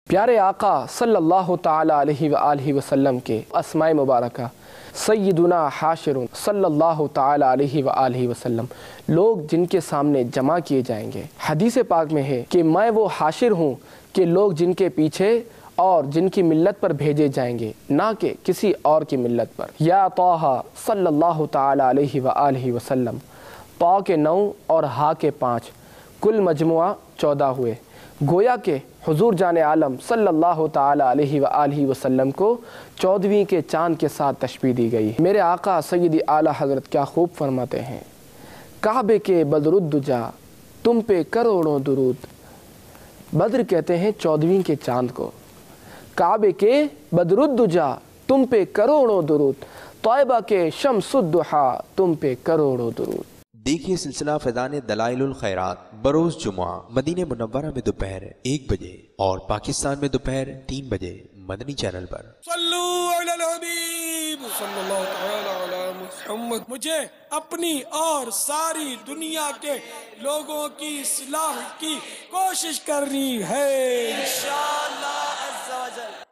پیارے آقا صلی اللہ تعالیٰ علیہ وآلہ وسلم کے اسماء مبارکہ سیدنا حاشر صلی اللہ تعالیٰ علیہ وآلہ وسلم لوگ جن کے سامنے جمع کیے جائیں گے۔ حدیث پاک میں ہے کہ میں وہ حاشر ہوں کہ لوگ جن کے پیچھے اور جن کی ملت پر بھیجے جائیں گے، نہ کہ کسی اور کی ملت پر۔ یا طٰہٰ صلی اللہ تعالیٰ علیہ وآلہ وسلم، طٰ کے 9 اور ہا کے 5، کل مجموعہ 14 ہوئے۔ گویا کہ حضور جان عالم صلی اللہ تعالیٰ علیہ وآلہ وسلم کو 14ویں کے چاند کے ساتھ تشبیہ دی گئی۔ میرے آقا سیدی اعلیٰ حضرت کیا خوب فرماتے ہیں، کعبے کے بدر الدجا تم پہ کروڑوں درود۔ بدر کہتے ہیں 14ویں کے چاند کو، کعبے کے بدر الدجا تم پہ کروڑوں درود، طیبہ کے شمس الضحیٰ تم پہ کروڑوں درود۔ دیکھیے سلسلہ فیضان دلائل الخیرات بروز جمعہ مدینہ منورہ میں دوپہر 1 بجے اور پاکستان میں دوپہر 3 بجے مدنی چینل پر۔ صلو علی الحبیب صلی اللہ تعالی علی محمد۔ مجھے اپنی اور ساری دنیا کے لوگوں کی اصلاح کی کوشش کرنی ہے انشاءاللہ عز و جل۔